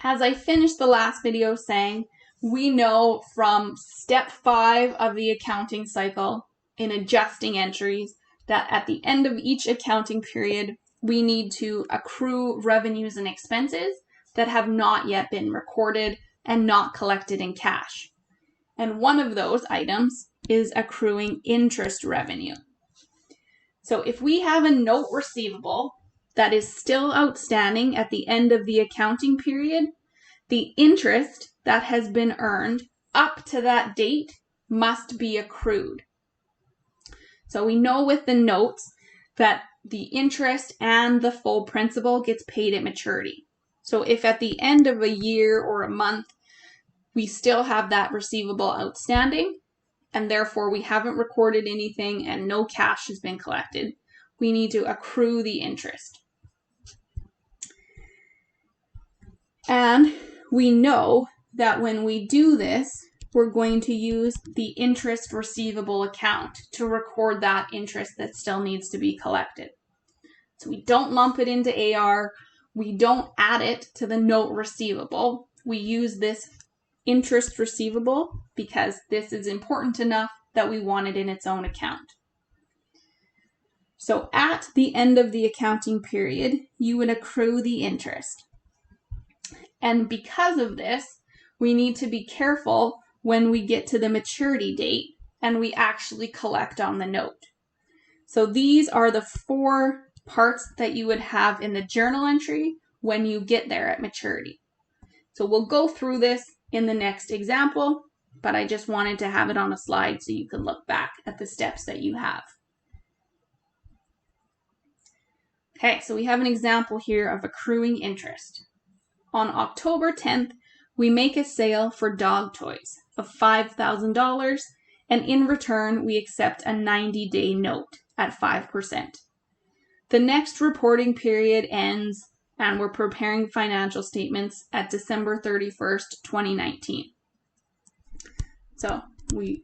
As I finished the last video saying, we know from step 5 of the accounting cycle in adjusting entries that at the end of each accounting period, we need to accrue revenues and expenses that have not yet been recorded and not collected in cash. And one of those items is accruing interest revenue. So if we have a note receivable that is still outstanding at the end of the accounting period, the interest that has been earned up to that date must be accrued. So we know with the notes that the interest and the full principal gets paid at maturity. So if at the end of a year or a month, we still have that receivable outstanding, and therefore we haven't recorded anything and no cash has been collected, we need to accrue the interest. And we know that when we do this, we're going to use the interest receivable account to record that interest that still needs to be collected. So we don't lump it into AR, we don't add it to the note receivable. We use this interest receivable because this is important enough that we want it in its own account. So at the end of the accounting period, you would accrue the interest. And because of this, we need to be careful when we get to the maturity date and we actually collect on the note. So these are the 4 parts that you would have in the journal entry when you get there at maturity. So we'll go through this in the next example, but I just wanted to have it on a slide so you can look back at the steps that you have. Okay, so we have an example here of accruing interest. On October 10th, we make a sale for dog toys of $5,000, and in return, we accept a 90-day note at 5%. The next reporting period ends, and we're preparing financial statements at December 31st, 2019. So we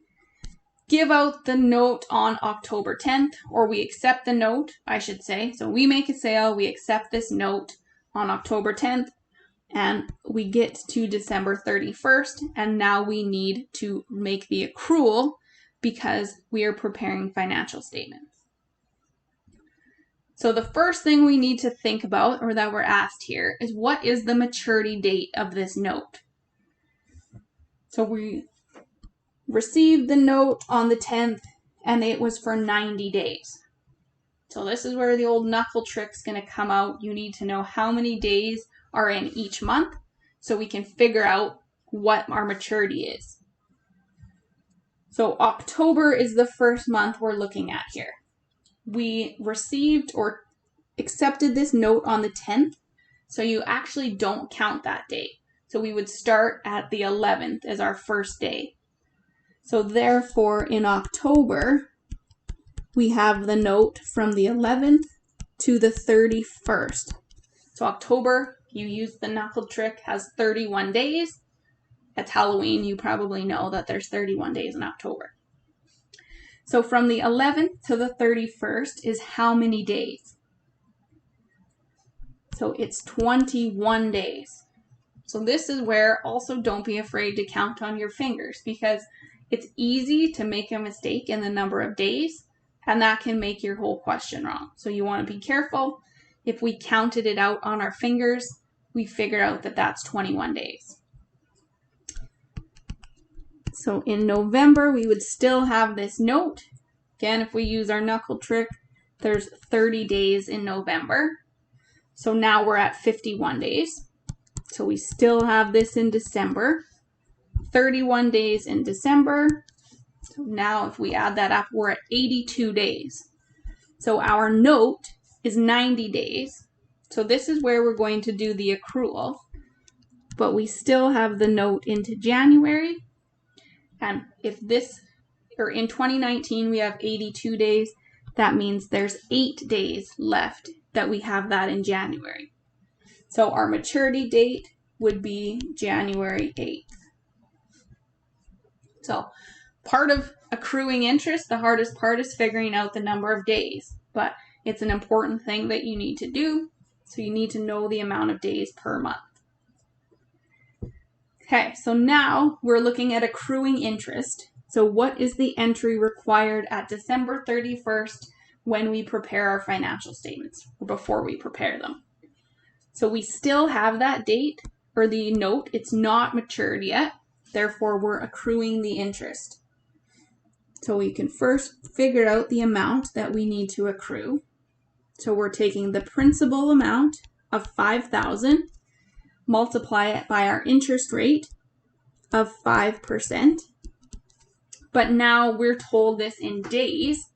give out the note on October 10th, or we accept the note, I should say. So we make a sale, we accept this note on October 10th, and we get to December 31st, and now we need to make the accrual because we are preparing financial statements. So the first thing we need to think about, or that we're asked here, is what is the maturity date of this note? So we received the note on the 10th, and it was for 90 days. So this is where the old knuckle trick's going to come out. You need to know how many days are in each month so we can figure out what our maturity is. So October is the first month we're looking at here. We received or accepted this note on the 10th, so you actually don't count that day. So we would start at the 11th as our first day. So therefore in October, we have the note from the 11th to the 31st. So October, you use the knuckle trick, has 31 days. It's Halloween, you probably know that there's 31 days in October. So from the 11th to the 31st is how many days? So it's 21 days. So this is where also don't be afraid to count on your fingers because it's easy to make a mistake in the number of days and that can make your whole question wrong. So you want to be careful. If we counted it out on our fingers, we figured out that that's 21 days. So in November, we would still have this note. Again, if we use our knuckle trick, there's 30 days in November. So now we're at 51 days. So we still have this in December. 31 days in December. So now if we add that up, we're at 82 days. So our note is 90 days. So this is where we're going to do the accrual. But we still have the note into January. And if this, or in 2019, we have 82 days, that means there's 8 days left that we have that in January. So our maturity date would be January 8th. So part of accruing interest, the hardest part is figuring out the number of days, but it's an important thing that you need to do. So you need to know the amount of days per month. Okay, so now we're looking at accruing interest. So what is the entry required at December 31st when we prepare our financial statements, or before we prepare them? So we still have that date, or the note, it's not matured yet, therefore we're accruing the interest. So we can first figure out the amount that we need to accrue. So we're taking the principal amount of $5,000, multiply it by our interest rate of 5%. But now we're told this in days.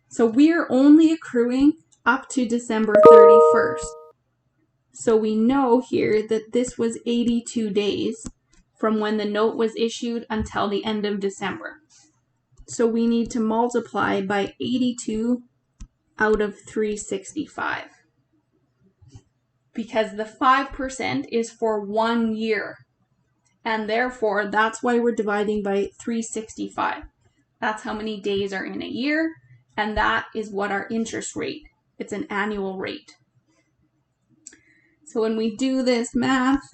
So we're only accruing up to December 31st. So we know here that this was 82 days from when the note was issued until the end of December. So we need to multiply by 82 out of 365. Because the 5% is for 1 year. And therefore, that's why we're dividing by 365. That's how many days are in a year. And that is what our interest rate, it's an annual rate. So when we do this math,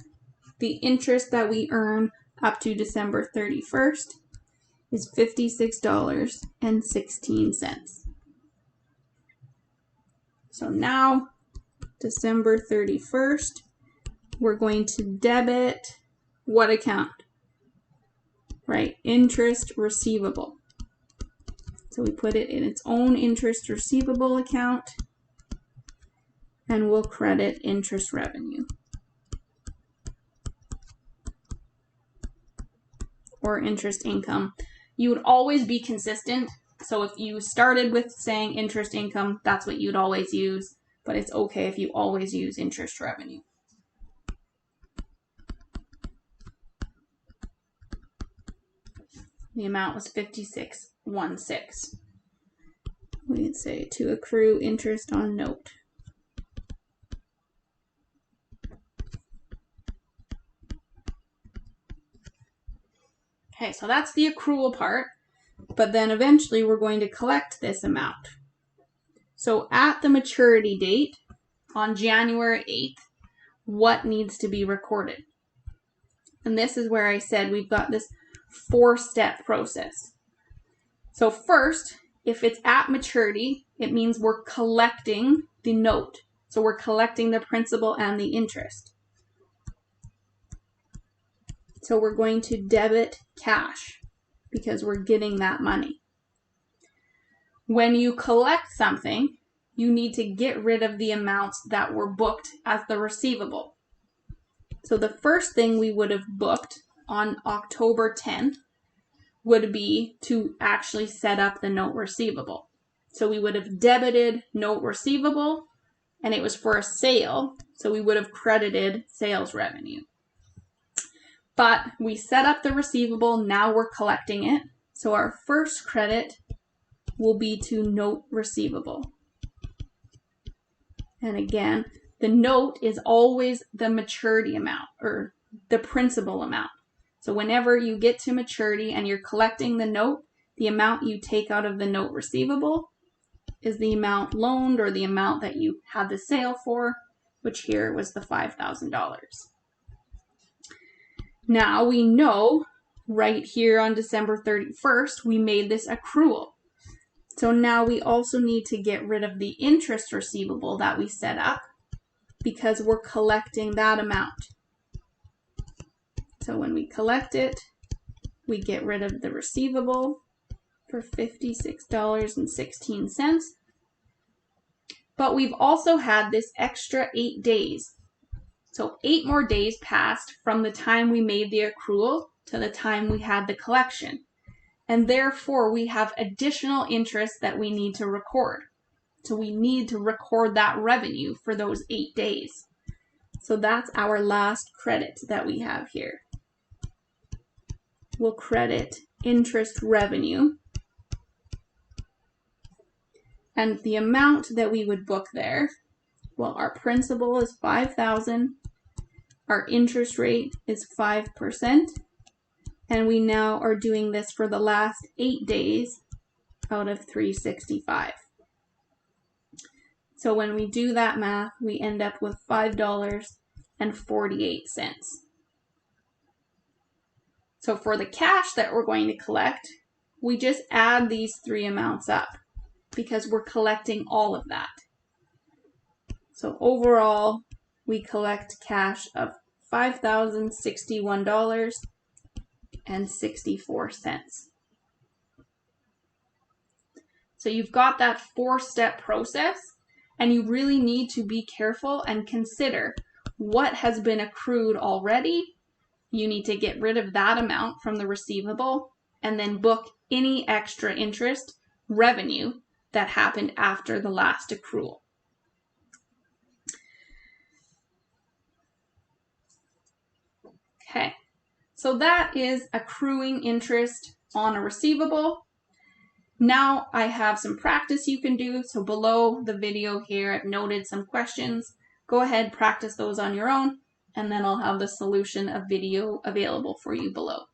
the interest that we earn up to December 31st is $56.16. So now, December 31st, we're going to debit what account? Right, interest receivable. So we put it in its own interest receivable account, and we'll credit interest revenue. Or interest income. You would always be consistent. So if you started with saying interest income, that's what you'd always use. But it's okay if you always use interest revenue. The amount was $56.16. We'd say to accrue interest on note. Okay, so that's the accrual part, but then eventually we're going to collect this amount. So at the maturity date, on January 8th, what needs to be recorded? And this is where I said we've got this 4-step process. So first, if it's at maturity, it means we're collecting the note. So we're collecting the principal and the interest. So we're going to debit cash because we're getting that money. When you collect something, you need to get rid of the amounts that were booked as the receivable. So the first thing we would have booked on October 10th would be to actually set up the note receivable. So we would have debited note receivable, and it was for a sale, so we would have credited sales revenue. But we set up the receivable, now we're collecting it. So our first credit will be to note receivable. And again, the note is always the maturity amount, or the principal amount. So whenever you get to maturity and you're collecting the note, the amount you take out of the note receivable is the amount loaned, or the amount that you had the sale for, which here was the $5,000. Now we know right here on December 31st, we made this accrual. So now we also need to get rid of the interest receivable that we set up because we're collecting that amount. So when we collect it, we get rid of the receivable for $56.16. But we've also had this extra 8 days. So 8 more days passed from the time we made the accrual to the time we had the collection. And therefore, we have additional interest that we need to record. So we need to record that revenue for those 8 days. So that's our last credit that we have here. We'll credit interest revenue. And the amount that we would book there, well, our principal is $5,000. Our interest rate is 5%. And we now are doing this for the last 8 days out of 365. So when we do that math, we end up with $5.48. So for the cash that we're going to collect, we just add these three amounts up because we're collecting all of that. So overall, we collect cash of $5,061.64. So you've got that 4-step process, and you really need to be careful and consider what has been accrued already. You need to get rid of that amount from the receivable and then book any extra interest revenue that happened after the last accrual. Okay, so that is accruing interest on a receivable. Now I have some practice you can do. So below the video here, I've noted some questions. Go ahead, practice those on your own, and then I'll have the solution of video available for you below.